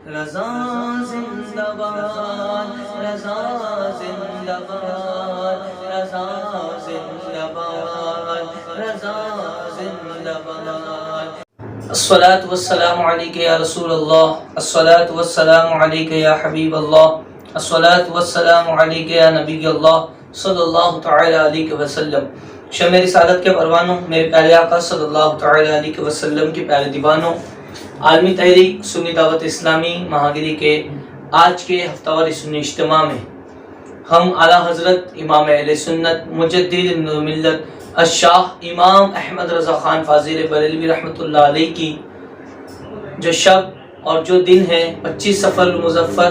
رضا زندہ باد، رضا زندہ باد، رضا زندہ باد، رضا زندہ باد۔ الصلاة والسلام علیک یا رسول اللہ، الصلاة والسلام علیک یا حبیب اللہ، الصلاة والسلام علیک یا نبی اللہ صلی اللہ تعالی علیہ وسلم۔ شمع رسالت کے پروانوں، میرے پیارے آقا صلی اللہ تعالی علیہ وسلم کے پیارے دیوانوں، عالمی تحریک سنی دعوت اسلامی مہاگیری کے آج کے ہفتہ واری سنی اجتماع میں ہم اعلیٰ حضرت امام اہل سنت مجدد ملت الشاہ امام احمد رضا خان فاضل بریلوی رحمۃ اللہ علیہ کی جو شب اور جو دن ہے 25 صفر المظفر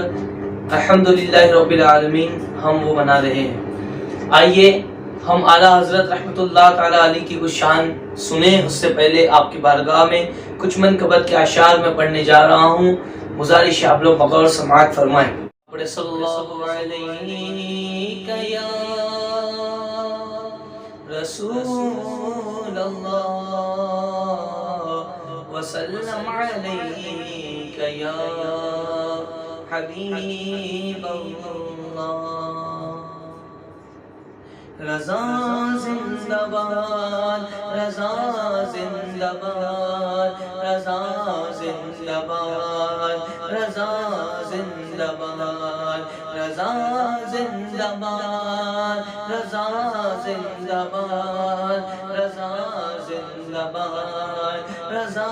الحمدللہ رب العالمین ہم وہ منا رہے ہیں۔ آئیے ہم اعلیٰ حضرت رحمۃ اللہ تعالی علیہ کی وہ شان سنیں۔ اس سے پہلے آپ کی بارگاہ میں کچھ منقبت کے اشعار میں پڑھنے جا رہا ہوں، گزارش ہے آپ لوگ بغور سماعت فرمائیں۔ صلی اللہ علیہ یا رسول اللہ وسلم علیک یا حبیب اللہ۔ رضا زندہ باد، رضا زندہ باد، رضا زندہ باد، رضا زندہ باد، رضا زندہ باد، رضا زندہ باد، رضا زندہ باد، رضا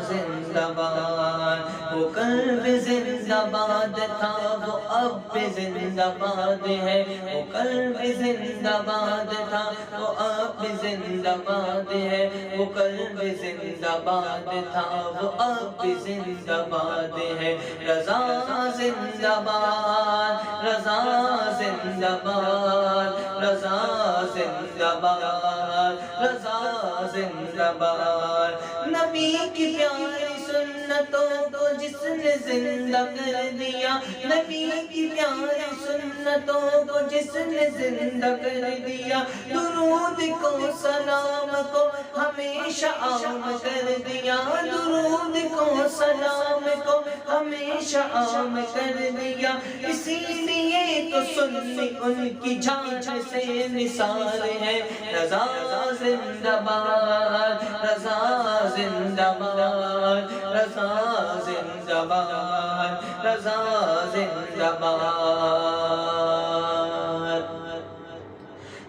زندہ باد۔ وہ کل بھی زندہ باد تھا، وہ اب بھی زندہ باد ہے، وہ کل بھی زندہ باد تھا، وہ اب بھی زندہ باد ہے، وہ کل بھی زندہ باد تھا، وہ اب بھی زندہ باد ہے۔ رضا زندہ باد، رضا زندہ باد، رضا زندہ باد، رضا زندہ باد۔ نبی کی پیاری سنتوں کو جس نے زندہ کر دیا، نبی کی پیاری سنتوں کو جس نے زندہ کر دیا، درود کو سلام کو ہمیشہ عام کر دیا، درود کو سلام کو ہمیشہ عام کر دیا۔ اسی لیے تو سنی ان کی جان سے نثار ہے۔ رضا زندہ باد، رضا زندہ باد، رضا زندہ باد، رضا زندہ باد۔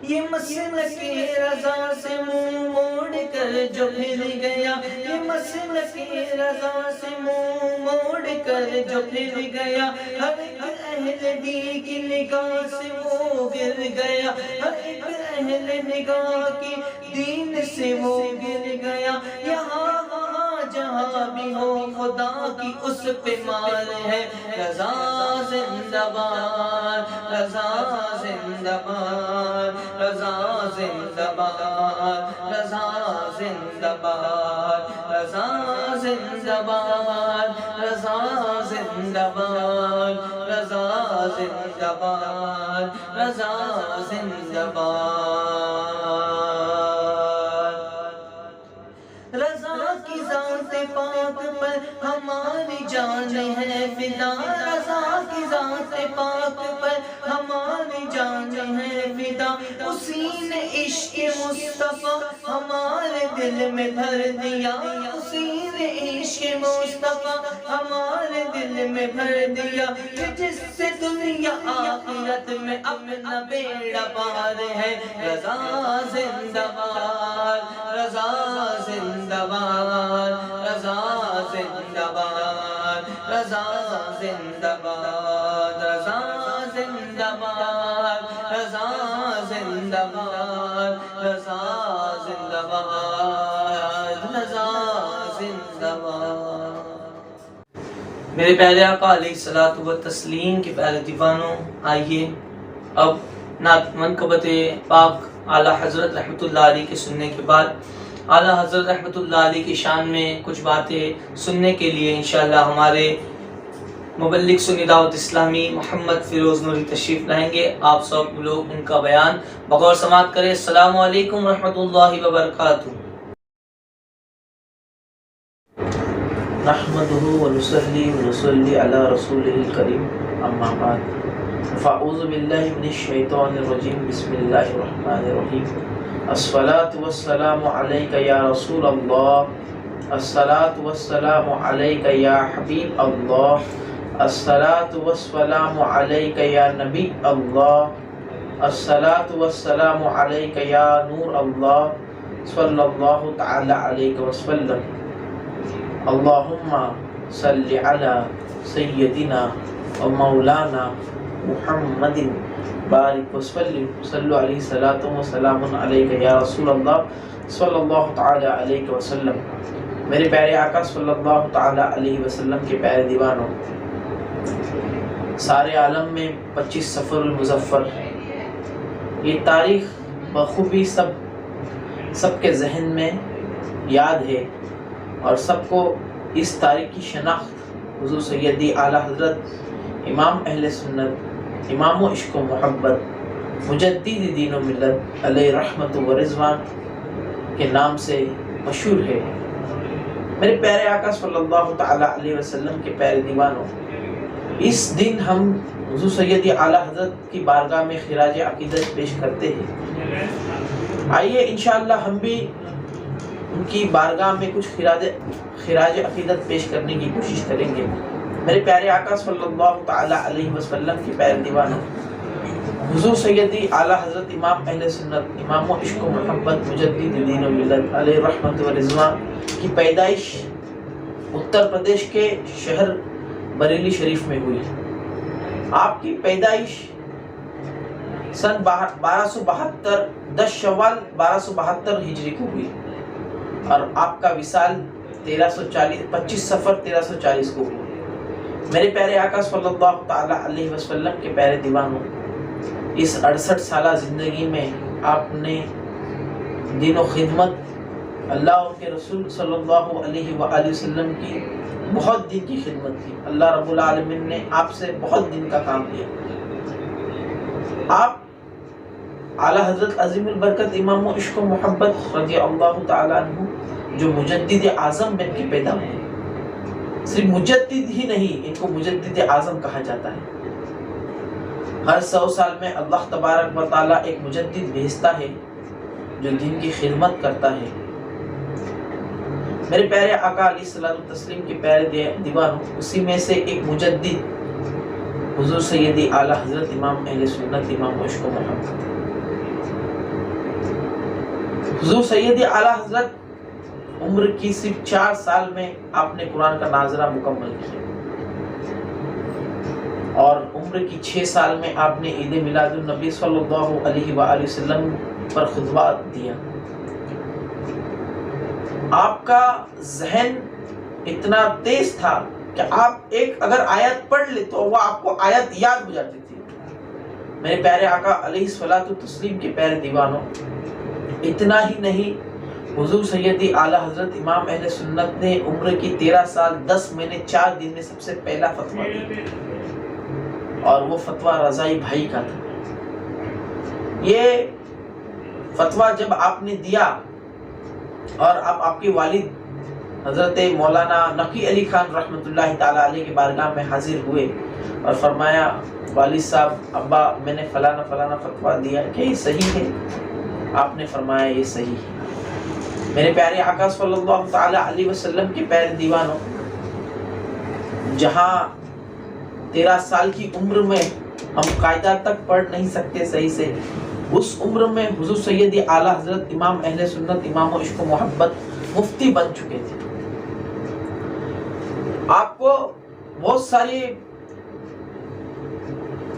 یہ مسلک رضا سے منہ موڑ کر جو پھر گیا، یہ مسلک رضا سے منہ موڑ کر جو پھر گیا، ہر ایک اہل دی کی نگاہ سے وہ گر گیا، ہر ایک اہل نگاہ کی دین سے وہ گر گیا۔ یہاں وہاں جہاں بھی ہو خدا کی اس پہ مال ہے۔ رضا زندہ باد، رضا زندہ باد، رضا زندہ باد، رضا زندہ باد، رضا زندہ باد، رضا زندہ باد، رضا زندہ باد، رضا زندہ باد۔ رضا کی ذات پاک پر ہماری جان ہے فدا، رضا کی ذات پاک پر ہماری جان ہے فدا۔ اسی نے عشق مصطفیٰ ہمارے دل میں بھر دیا، اسی نے عشق مصطفیٰ ہمارے دل میں بھر دیا، کہ جس سے دنیا آخرت میں اپنا بیڑا پار ہے۔ رضا زندہ باد، رضا زندہ باد، رضا زندہ باد، رضا زندہ باد، رضا زندہ باد، رضا زندہ باد، رضا زندہ باد، رضا زندہ باد۔ میرے پیارے آقا علیہ الصلوۃ والتسلیم کے پیارے دیوانوں، آئیے اب نعت منقبت پاک اعلیٰ حضرت رحمۃ اللہ علیہ کے سننے کے بعد اعلیٰ حضرت رحمۃ اللہ علیہ کی شان میں کچھ باتیں سننے کے لیے انشاءاللہ ہمارے مبلغ سنی دعوت اسلامی محمد فیروز نوری تشریف لائیں گے۔ آپ سب لوگ ان کا بیان بغور سماعت کریں۔ السلام علیکم ورحمۃ اللہ وبرکاتہ۔ نحمده ونصلي على رسوله الكريم اما بعد فاعوذ بالله من الشيطان الرجيم بسم الله الرحمن الرحيم الصلاة والسلام عليك يا رسول الله الصلاة والسلام عليك يا حبيب الله الصلاة والسلام عليك يا نبي الله الصلاة والسلام عليك يا نور الله صلى الله تعالى عليك وسلم اللهم صل على سيدنا ومولانا محمد بارك وسلم صلوا عليه صلاة وسلام عليك يا رسول الله صلی اللہ تعالی علیہ وسلم۔ میرے پیارے آقا صلی اللہ تعالی علیہ وسلم کے پیارے دیوانوں، سارے عالم میں 25 صفر المظفر، یہ تاریخ بخوبی سب کے ذہن میں یاد ہے، اور سب کو اس تاریخ کی شناخت حضور سیدی اعلیٰ حضرت امام اہل سنت، امام و عشق و محبت، مجدد دین و ملت علیہ رحمت و رضوان کے نام سے مشہور ہے۔ میرے پیارے آقا صلی اللہ تعالی علیہ وسلم کے پیارے دیوانوں، اس دن ہم حضور سیدی اعلیٰ حضرت کی بارگاہ میں خراج عقیدت پیش کرتے ہیں۔ آئیے انشاءاللہ ہم بھی ان کی بارگاہ میں کچھ خراج عقیدت پیش کرنے کی کوشش کریں گے۔ میرے پیارے آقا صلی اللہ تعالی علیہ وسلم کے پیارے دیوانوں، حضور سیدی اعلیٰ حضرت امام اہل سنت، امام و عشق و محبت، مجدد دین و ملت علیہ رحمت و رضوان کی پیدائش اتر پردیش کے شہر بریلی شریف میں ہوئی۔ آپ کی پیدائش سن 1272 10 شوال 1272 ہجری کو ہوئی، اور آپ کا وصال 25 صفر 1340 کو ہوا۔ میرے پیارے آقا صلی اللہ تعالی علیہ وسلم کے پیارے دیوانوں، اس 68 سالہ زندگی میں آپ نے دین و خدمت، اللہ اور کے رسول صلی اللہ علیہ وآلہ وسلم کی بہت دن کی خدمت کی۔ اللہ رب العالمین نے آپ سے بہت دن کا کام لیا۔ آپ اعلیٰ حضرت عظیم البرکت امام و عشق و محبت رضی اللہ تعالیٰ عنہ جو مجدد اعظم بن کے پیدا ہوئے، صرف مجدد ہی نہیں، ان کو مجدد اعظم کہا جاتا ہے۔ ہر 100 سال میں اللہ تبارک و تعالیٰ ایک مجدد بھیجتا ہے جو دین کی خدمت کرتا ہے۔ میرے پیارے آقا علیہ الصلوۃ والتسلیم کے پیارے دیوانوں، اسی میں سے ایک مجدد حضور سیدی اعلیٰ حضرت امام اہل سنت، امام و عشق و محبت۔ حضور سیدی اعلیٰ حضرت عمر کی صرف 4 سال میں آپ نے قرآن کا ناظرہ مکمل کیا، اور عمر کی 6 سال میں آپ نے عید میلاد النبی صلی اللہ علیہ وآلہ وسلم پر خطبہ دیا۔ آپ کا ذہن اتنا تیز تھا کہ آپ ایک اگر آیت پڑھ لے تو وہ آپ کو آیت یاد ہو جاتی تھی۔ میرے پیارے آقا علیہ الصلوۃ والتسلیم کے پیارے دیوانوں، اتنا ہی نہیں، حضور سیدی اعلیٰ حضرت امام اہل سنت نے عمر کی 13 سال 10 مہینے 4 دن میں سب سے پہلا فتویٰ دیا، اور وہ فتویٰ رضائی بھائی کا تھا۔ یہ فتویٰ جب آپ نے دیا، اور آپ کے والد حضرت مولانا نقی علی خان رحمۃ اللہ تعالیٰ علیہ کے بارگاہ میں حاضر ہوئے اور فرمایا، والد صاحب، ابا میں نے فلانا فتویٰ دیا، کہ یہ صحیح ہے؟ آپ نے فرمایا یہ صحیح ہے۔ میرے پیارے آقا صلی اللہ تعالی علیہ وسلم کے پیارے دیوانوں، جہاں 13 سال کی عمر میں ہم قاعدہ تک پڑھ نہیں سکتے صحیح سے، اس عمر میں حضور سیدی اعلیٰ حضرت امام اہل سنت، امام و عشق و محبت مفتی بن چکے تھے۔ آپ کو بہت ساری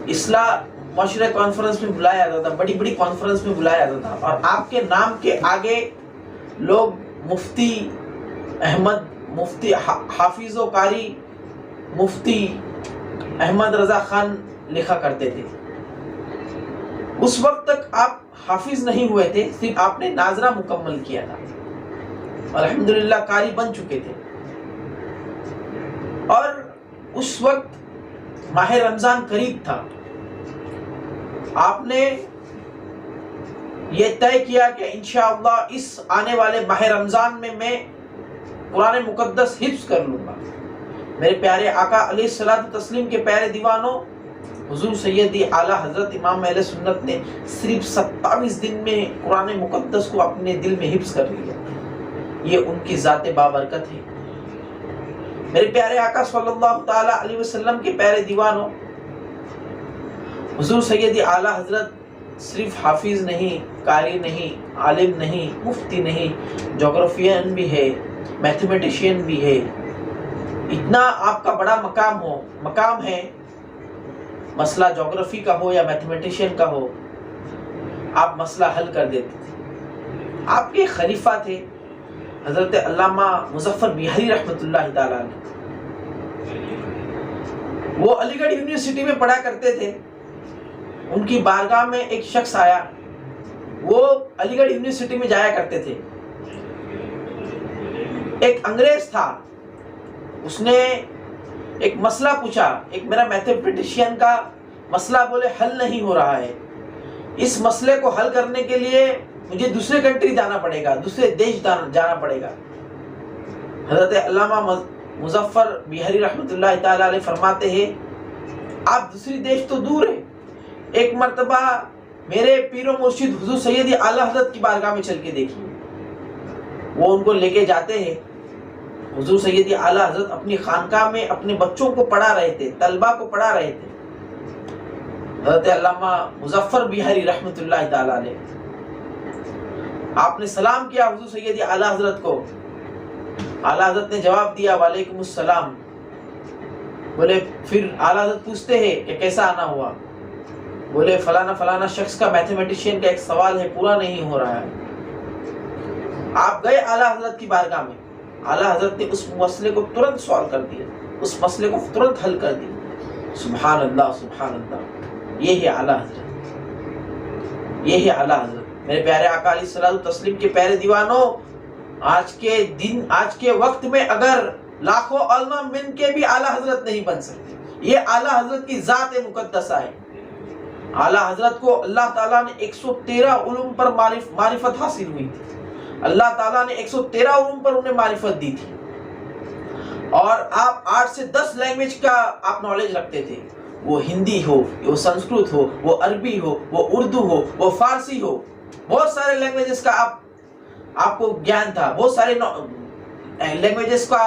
اصلاح معاشرہ کانفرنس میں بلایا جاتا تھا، بڑی بڑی کانفرنس میں بلایا جاتا تھا، اور آپ کے نام کے آگے لوگ مفتی احمد، مفتی حافظ و قاری، مفتی احمد رضا خان لکھا کرتے تھے۔ اس وقت تک آپ حافظ نہیں ہوئے تھے، صرف آپ نے ناظرہ مکمل کیا تھا، الحمدللہ قاری بن چکے تھے۔ اور اس وقت ماہ رمضان قریب تھا، آپ نے یہ طے کیا کہ انشاءاللہ اس آنے والے ماہ رمضان میں قرآن مقدس حفظ کر لوں گا۔ میرے پیارے آقا علیہ الصلوۃ والتسلیم کے پیارے دیوانوں، حضور سیدی اعلیٰ حضرت امام اہل سنت نے صرف 27 دن میں قرآن مقدس کو اپنے دل میں حفظ کر لیا۔ یہ ان کی ذات بابرکت ہے۔ میرے پیارے آقا صلی اللہ تعالی علیہ وسلم کے پیارے دیوانوں، حضور سیدی اعلیٰ حضرت صرف حافظ نہیں، قاری نہیں، عالم نہیں، مفتی نہیں، جغرافین بھی ہے، میتھمیٹیشین بھی ہے۔ اتنا آپ کا بڑا مقام ہے، مسئلہ جغرافی کا ہو یا میتھمیٹیشین کا ہو، آپ مسئلہ حل کر دیتے تھے۔ آپ کے خلیفہ تھے حضرت علامہ مظفر بہاری رحمۃ اللہ تعالیٰ علیہ۔ وہ علی گڑھ یونیورسٹی میں پڑھا کرتے تھے۔ ان کی بارگاہ میں ایک شخص آیا، وہ علی گڑھ یونیورسٹی میں جایا کرتے تھے۔ ایک انگریز تھا، اس نے ایک مسئلہ پوچھا، ایک میرا میتھمیٹیشین کا مسئلہ بولے حل نہیں ہو رہا ہے، اس مسئلے کو حل کرنے کے لیے مجھے دوسرے کنٹری جانا پڑے گا، دوسرے دیش جانا پڑے گا۔ حضرت علامہ مظفر بہاری رحمۃ اللہ تعالیٰ علیہ فرماتے ہیں، آپ دوسری دیش تو دور ہے، ایک مرتبہ میرے پیر و مرشد حضور سیدی اعلیٰ حضرت کی بارگاہ میں چل کے دیکھیے۔ وہ ان کو لے کے جاتے ہیں۔ حضور سیدی اعلیٰ حضرت اپنی خانقاہ میں اپنے بچوں کو پڑھا رہے تھے، طلبہ کو پڑھا رہے تھے۔ حضرت علامہ مظفر بہاری رحمۃ اللہ تعالیٰ علیہ، آپ نے سلام کیا حضور سیدی اعلیٰ حضرت کو۔ اعلیٰ حضرت نے جواب دیا وعلیکم السلام۔ بولے پھر اعلیٰ حضرت پوچھتے ہیں کہ کیسا آنا ہوا؟ بولے فلانا فلانا شخص کا میتھمیٹیشین کا ایک سوال ہے، پورا نہیں ہو رہا ہے۔ آپ گئے اعلیٰ حضرت کی بارگاہ میں، اعلیٰ حضرت نے اس مسئلے کو ترنت سوالو کر دیا، اس مسئلے کو ترنت حل کر دیا۔ سبحان اللہ سبحان اللہ، یہ ہے اعلیٰ حضرت، یہ ہے اعلیٰ حضرت۔ میرے پیارے آقا علیہ الصلوۃ والتسلیم کے پیارے دیوانوں، آج کے وقت میں اگر لاکھوں علماء مل کے بھی اعلیٰ حضرت نہیں بن سکتے۔ یہ اعلیٰ حضرت کی ذات مقدسہ ہے۔ اعلیٰ حضرت کو اللہ تعالیٰ نے 113 علوم پر معرفت حاصل ہوئی تھی۔ اللہ تعالیٰ نے 113 علوم پر انہیں معرفت دی تھی، اور آپ 8 سے 10 لینگویج کا آپ نالج رکھتے تھے، وہ ہندی ہو، وہ سنسکرت ہو، وہ عربی ہو، وہ اردو ہو، وہ فارسی ہو، بہت سارے لینگویجز کا آپ کو گیان تھا، بہت سارے لینگویجز کا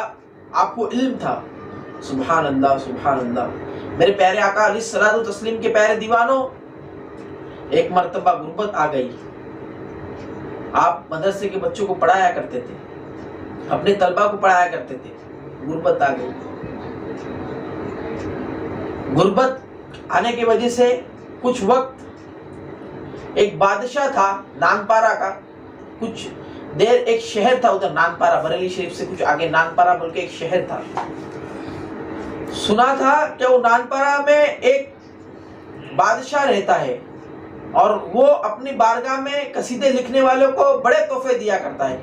آپ کو علم تھا۔ سبحان اللہ سبحان اللہ۔ میرے پیارے آقا علیہ الصلوۃ والتسلیم کے پیارے دیوانوں، ایک مرتبہ غربت آ گئی۔ آپ مدرسے کے بچوں کو پڑھایا کرتے تھے، اپنے طلبہ کو پڑھایا کرتے تھے، غربت آ گئی۔ غربت آنے کی وجہ سے کچھ وقت ایک بادشاہ تھا نانپارہ کا، کچھ دیر ایک شہر تھا ادھر نانپارہ، بریلی شریف سے کچھ آگے نانپارہ بول کے ایک شہر تھا۔ سنا تھا کہ وہ نانپارہ میں ایک بادشاہ رہتا ہے، اور وہ اپنی بارگاہ میں قصیدے لکھنے والوں کو بڑے تحفے دیا کرتا ہے۔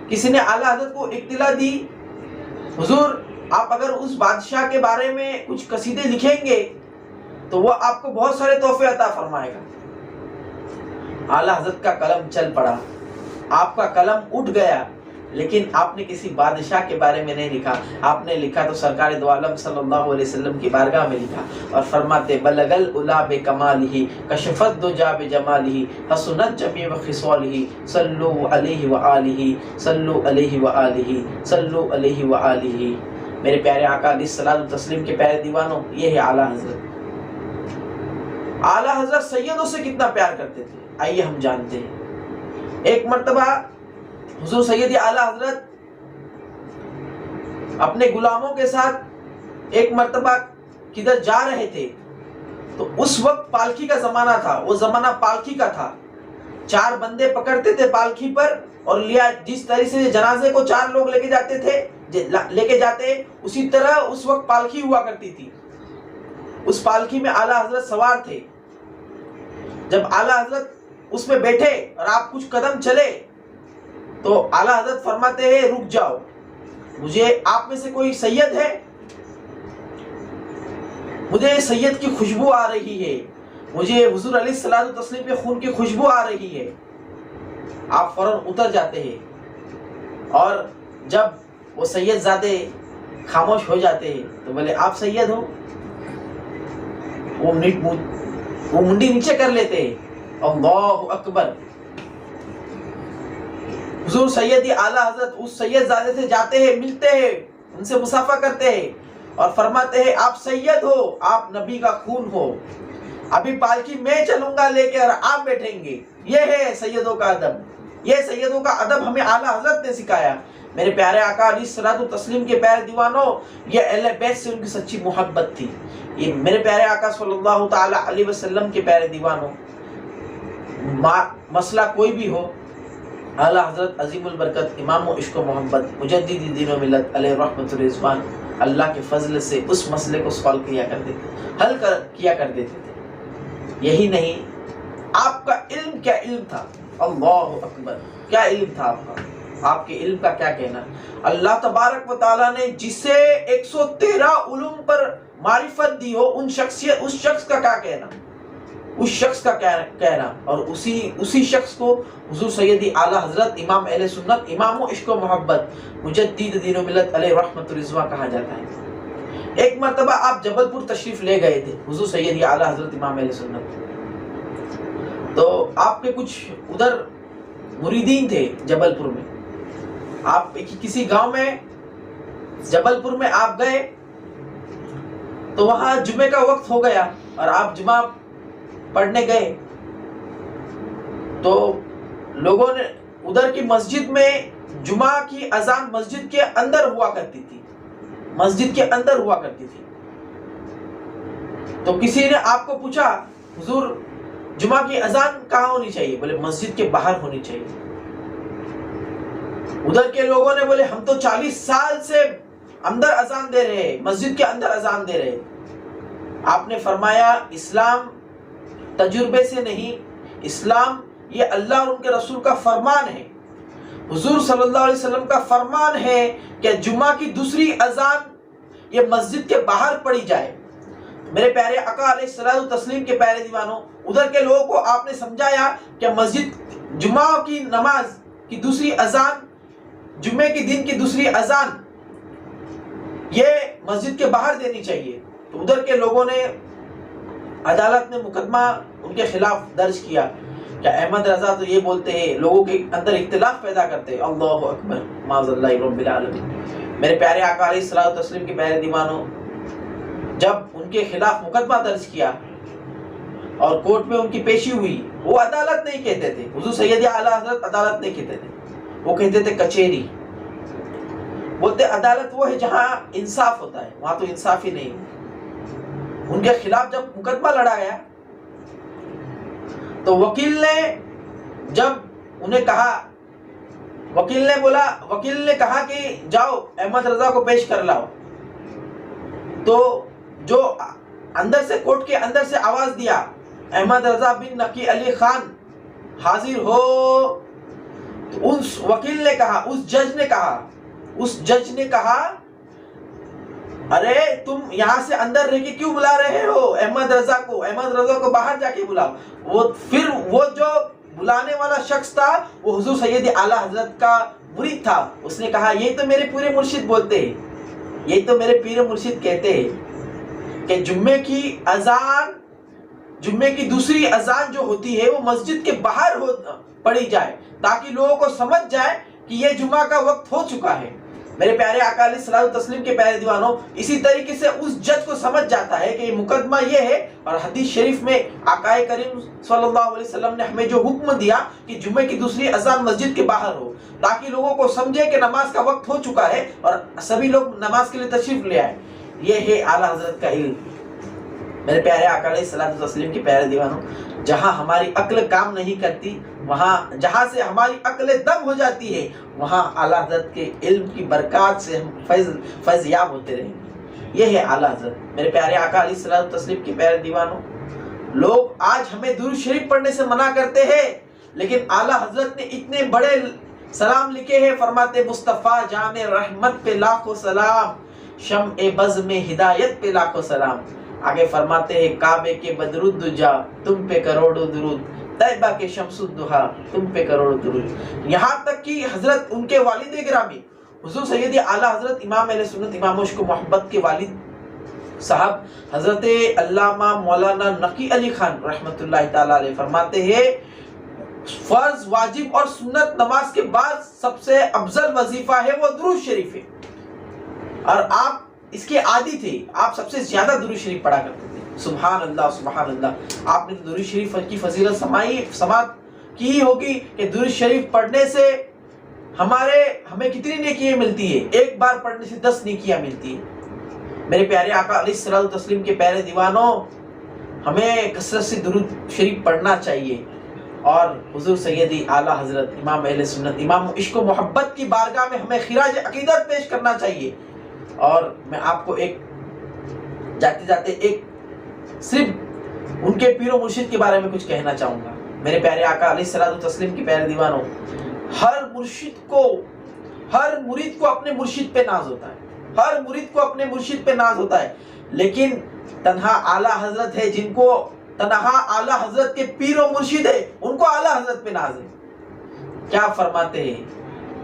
کسی نے اعلیٰ حضرت کو اطلاع دی، حضور آپ اگر اس بادشاہ کے بارے میں کچھ قصیدے لکھیں گے تو وہ آپ کو بہت سارے تحفے عطا فرمائے گا۔ اعلیٰ حضرت کا قلم چل پڑا، آپ کا قلم اٹھ گیا، لیکن آپ نے کسی بادشاہ کے بارے میں نہیں لکھا، آپ نے لکھا تو سرکار دو عالم صلی اللہ علیہ وسلم کی بارگاہ میں لکھا، اور فرماتے بلغ العلا بکمالہ کشف الدجی بجمالہ حسنت جمیع خصالہ صلوا علیہ وآلہ صلوا علیہ وآلہ صلوا علیہ وآلہ۔ میرے پیارے آقا علیہ الصلوۃ والتسلیم کے پیارے دیوانوں، یہ ہے اعلیٰ حضرت۔ اعلیٰ حضرت سیدوں سے کتنا پیار کرتے تھے، آئیے ہم جانتے ہیں۔ ایک مرتبہ حضور سیدی اعلیٰ حضرت اپنے غلاموں کے ساتھ ایک مرتبہ کدھر جا رہے تھے، تو اس وقت پالکی کا زمانہ تھا، وہ زمانہ پالکی کا تھا۔ 4 بندے پکڑتے تھے پالکی پر، اور لیا جس طرح سے جنازے کو 4 لوگ لے کے جاتے اسی طرح اس وقت پالکی ہوا کرتی تھی۔ اس پالکی میں اعلیٰ حضرت سوار تھے۔ جب اعلیٰ حضرت اس میں بیٹھے اور آپ کچھ قدم چلے تو اعلیٰ حضرت فرماتے ہیں رک جاؤ، مجھے آپ میں سے کوئی سید ہے؟ مجھے سید کی خوشبو آ رہی ہے، مجھے حضور علیہ الصلوۃ والتسلیم کے خون کی خوشبو آ رہی ہے۔ آپ فوراً اتر جاتے ہیں، اور جب وہ سید زادے خاموش ہو جاتے ہیں تو بولے آپ سید ہو، وہ منڈی نیچے کر لیتے ہیں، اللہ اکبر۔ حضور سیدی اعلیٰ حضرت اس سید زادے سے جاتے ہیں، ملتے ہیں، ان سے مصافحہ کرتے ہیں اور فرماتے ہیں آپ سید ہو، آپ نبی کا خون ہو، ابھی پالکی میں چلوں گا لے کے اور آپ بیٹھیں گے۔ یہ ہے سیدوں کا ادب، یہ سیدوں کا ادب ہمیں اعلیٰ حضرت نے سکھایا۔ میرے پیارے آقا علیہ الصلوۃ والتسلیم کے پیارے دیوانوں، یہ اہل بیت سے ان کی سچی محبت تھی۔ یہ میرے پیارے آقا صلی اللہ تعالی علیہ وسلم کے پیارے دیوانوں، مسئلہ کوئی بھی ہو، اعلیٰ حضرت عظیم البرکت امام و عشق و محبت مجدد دین و ملت علیہ رحمت الرضوان اللہ کے فضل سے اس مسئلے کو سالو کیا کرتے تھے، حل کیا کر دیتے تھے۔ یہی نہیں، آپ کا علم کیا علم تھا، اللہ اکبر، کیا علم تھا آپ کا، آپ کے علم کا کیا کہنا۔ اللہ تبارک و تعالیٰ نے جسے 113 علوم پر معرفت دی ہو، اس شخص کا کیا کہنا، اس شخص کا کہنا، اور اسی شخص کو حضور سیدی اعلیٰ حضرت امام اہل سنت امام و عشق و محبت مجدد دین و ملت علیہ رحمت الرضوان کہا جاتا ہے۔ ایک مرتبہ آپ جبل پور تشریف لے گئے تھے حضور سیدی اعلیٰ حضرت امام اہل سنت، تو آپ کے کچھ ادھر مریدین تھے جبل پور میں، آپ کسی گاؤں میں جبل پور میں آپ گئے تو وہاں جمعے کا وقت ہو گیا اور آپ جمعہ پڑھنے گئے تو لوگوں نے ادھر کی مسجد میں جمعہ کی اذان مسجد کے اندر ہوا کرتی تھی، مسجد کے اندر ہوا کرتی تھی، تو کسی نے آپ کو پوچھا حضور جمعہ کی اذان کہاں ہونی چاہیے؟ بولے مسجد کے باہر ہونی چاہیے۔ ادھر کے لوگوں نے بولے ہم تو 40 سال سے اندر اذان دے رہے ہیں، مسجد کے اندر اذان دے رہے ہیں۔ آپ نے فرمایا اسلام تجربے سے نہیں، اسلام یہ اللہ اور ان کے رسول کا فرمان ہے، حضور صلی اللہ علیہ وسلم کا فرمان ہے کہ جمعہ کی دوسری اذان یہ مسجد کے باہر پڑھی جائے۔ میرے پیارے آقا علیہ الصلوۃ والتسلیم کے پیارے دیوانوں، ادھر کے لوگوں کو آپ نے سمجھایا کہ مسجد جمعہ کی نماز کی دوسری اذان، جمعے کے دن کی دوسری اذان یہ مسجد کے باہر دینی چاہیے۔ تو ادھر کے لوگوں نے، عدالت نے مقدمہ ان کے خلاف درج کیا کہ احمد رضا تو یہ بولتے ہیں، لوگوں کے اندر اختلاف پیدا کرتے ہیں، اللہ اکبر، معاذ اللہ رب العالمین۔ میرے پیارے آقا علیہ الصلوۃ والتسلیم کے پیارے دیوانوں، جب ان کے خلاف مقدمہ درج کیا اور کورٹ میں ان کی پیشی ہوئی، وہ عدالت نہیں کہتے تھے، حضور سیدی اعلیٰ حضرت عدالت نہیں کہتے تھے، وہ کہتے تھے کچہری۔ بولتے عدالت وہ ہے جہاں انصاف ہوتا ہے، وہاں تو انصاف ہی نہیں۔ ان کے خلاف جب مقدمہ لڑا گیا تو وکیل نے جب انہیں کہا، وکیل نے کہا کہ جاؤ احمد رضا کو پیش کر لاؤ، تو جو اندر سے کورٹ کے اندر سے آواز دیا احمد رضا بن نقی علی خان حاضر ہو، تو اس وکیل نے کہا، اس جج نے کہا ارے تم یہاں سے اندر رہ کے کیوں بلا رہے ہو احمد رضا کو باہر جا کے بلاؤ۔ پھر وہ جو بلانے والا شخص تھا وہ حضور سیدی اعلیٰ حضرت کا مرید تھا، اس نے کہا یہ تو میرے پورے مرشد بولتے ہیں، یہ تو میرے پیر مرشد کہتے ہیں کہ جمعے کی دوسری اذان جو ہوتی ہے وہ مسجد کے باہر پڑھی جائے تاکہ لوگوں کو سمجھ جائے کہ یہ جمعہ کا وقت ہو چکا ہے۔ میرے پیارے آقا علیہ الصلوۃ والتسلیم کے پیارے دیوانوں، اسی طریقے سے اس جج کو سمجھ جاتا ہے کہ یہ مقدمہ یہ ہے، اور حدیث شریف میں آقا کریم صلی اللہ علیہ وسلم نے ہمیں جو حکم دیا کہ جمعے کی دوسری اذان مسجد کے باہر ہو تاکہ لوگوں کو سمجھے کہ نماز کا وقت ہو چکا ہے اور سبھی لوگ نماز کے لیے تشریف لے آئے، یہ ہے اعلیٰ حضرت کا علم۔ میرے پیارے آقا علیہ الصلوۃ والتسلیم کے پیارے دیوانوں، جہاں ہماری عقل کام نہیں کرتی، جہاں سے ہماری عقل دم ہو جاتی ہے، وہاں اعلیٰ حضرت کے علم کی برکات سے ہم فیض یاب ہوتے رہیں گے۔ یہ ہے اعلیٰ حضرت۔ میرے پیارے آقا علیہ الصلوۃ والتسلیم کے پیارے دیوانوں، لوگ آج ہمیں درود شریف پڑھنے سے منع کرتے ہیں، لیکن اعلیٰ حضرت نے اتنے بڑے سلام لکھے ہیں، فرماتے مصطفیٰ جام رحمت پہ لاکھوں سلام، شمع بزم ہدایت پہ لاکھوں سلام۔ آگے فرماتے ہیں کعبے کے بدرالدجا تم پہ کروڑوں درود، طیبہ کے شمس الدہا تم پہ کروڑوں درود۔ یہاں تک کہ حضرت ان کے والد گرامی حضور سیدی اعلیٰ حضرت امام اہل سنت امام عشق و محبت کے والد صاحب حضرت علامہ مولانا نقی علی خان رحمۃ اللہ تعالیٰ علیہ فرماتے ہیں فرض واجب اور سنت نماز کے بعد سب سے افضل وظیفہ ہے وہ درود شریف ہے، اور آپ اس کے عادی تھے، آپ سب سے زیادہ درود شریف پڑھا کرتے تھے۔ سبحان اللہ سبحان اللہ، آپ نے درود شریف کی فضیلت سماعت کی ہوگی کہ درود شریف پڑھنے سے ہمیں کتنی نیکیاں ملتی ہے، ایک بار پڑھنے سے 10 نیکیاں ملتی ہے۔ میرے پیارے آقا علیہ الصلوۃ والتسلیم کے پیارے دیوانوں، ہمیں کثرت سے درود شریف پڑھنا چاہیے، اور حضور سیدی اعلیٰ حضرت امام اہل سنت امام عشق و محبت کی بارگاہ میں ہمیں خراج عقیدت پیش کرنا چاہیے۔ اور میں آپ کو ایک جاتے جاتے ایک صرف ان کے پیر و مرشد کے بارے میں کچھ کہنا چاہوں گا۔ میرے پیارے آقا علیہ الصلوۃ والتسلیم کے پیارے دیوانوں، ہر مرید کو اپنے مرشد پہ ناز ہوتا ہے، ہر مرید کو اپنے مرشد پہ ناز ہوتا ہے، لیکن تنہا اعلیٰ حضرت ہے جن کو تنہا اعلیٰ حضرت کے پیر و مرشد ہے ان کو اعلیٰ حضرت پہ ناز ہے۔ کیا فرماتے ہیں،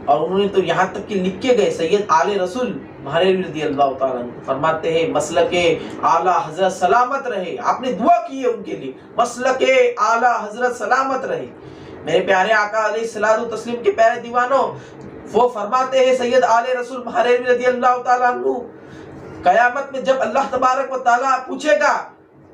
اور انہوں نے تو یہاں تک کہ لکھ کے گئے، سید آل رسول مہریر رضی اللہ تعالیٰ عنہ فرماتے ہیں مسلک اعلیٰ حضرت سلامت رہے۔ آپ نے دعا کی ہے ان کے لیے، مسلک اعلیٰ حضرت سلامت رہے۔ میرے پیارے آقا علیہ الصلوۃ والتسلیم کے پیارے دیوانوں، وہ فرماتے ہیں سید آل رسول مہریر رضی اللہ تعالیٰ عنہ، قیامت میں جب اللہ تبارک و تعالیٰ پوچھے گا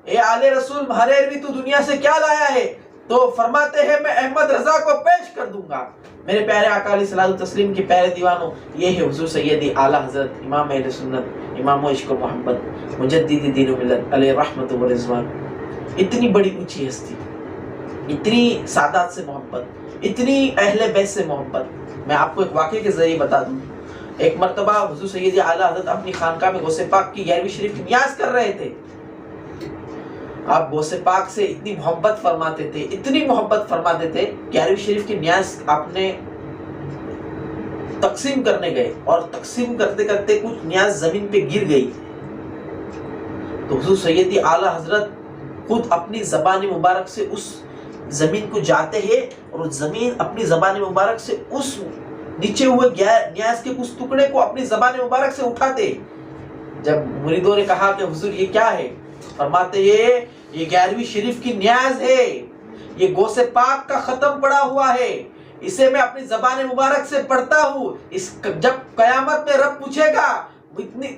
اے آل رسول مہریر تو دنیا سے کیا لایا ہے، تو فرماتے ہیں میں احمد رضا کو پیش کر دوں گا۔ میرے پیارے آقا علیہ الصلوۃ والتسلیم کے پیارے دیوانوں، یہ ہے حضور سیدی اعلیٰ حضرت امام اہل سنت امام عشق و محبت مجدد دین و ملت علیہ رحمت و رضوان۔ اتنی بڑی اونچی ہستی، اتنی سادات سے محبت، اتنی اہل بیت سے محبت۔ میں آپ کو ایک واقعے کے ذریعے بتا دوں۔ ایک مرتبہ حضور سیدی اعلیٰ حضرت اپنی خانقاہ میں غوث پاک کی 11ویں شریف کی نیاز کر رہے تھے۔ آپ غوث پاک سے اتنی محبت فرماتے تھے، اتنی محبت فرماتے تھے، 11ویں شریف کی نیاز آپ نے تقسیم کرنے گئے، اور تقسیم کرتے کرتے کچھ نیاز زمین پہ گر گئی، تو حضور سیدی اعلیٰ حضرت خود اپنی زبان مبارک سے اس زمین کو جاتے ہیں، اور زمین اپنی زبان مبارک سے اس نیچے ہوئے نیاز کے اس ٹکڑے کو اپنی زبان مبارک سے اٹھاتے۔ جب مریدوں نے کہا کہ حضور یہ کیا ہے، فرماتے یہ 11ویں شریف کی نیاز ہے، یہ غوث پاک کا ختم پڑا ہوا ہے، اسے میں اپنی زبان مبارک سے پڑھتا ہوں، جب قیامت میں رب پوچھے گا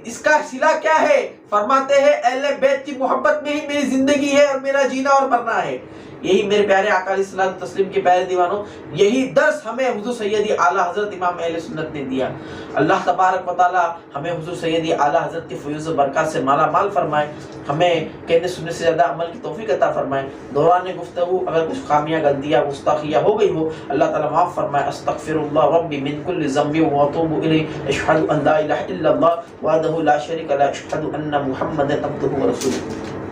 اس کا صلہ کیا ہے، فرماتے ہیں اہل بیت کی محبت میں ہی میری زندگی ہے اور میرا جینا اور مرنا ہے۔ یہی میرے پیارے آقا علیہ الصلوۃ والتسلیم کے پیارے دیوانوں، یہی درس ہمیں حضور سیدی اعلیٰ حضرت امام اہل سنت نے دیا۔ اللہ تبارک و تعالی ہمیں حضور سیدی اعلیٰ حضرت کے فیوز و برکات سے مالا مال فرمائے، ہمیں کہنے سننے سے زیادہ عمل کی توفیق عطا فرمائے۔ دوران گفتگو اگر کچھ خامیاں غلطیاں گستاخیاں ہو گئی ہو، اللہ تعالیٰ معاف فرمائے۔ استغفر اللہ ربی من کل ذنب واتوب الیہ، اشہد ان لا الہ الا اللہ وحدہ لا شریک لہ، اشہد ان محمدا عبدہ ورسولہ۔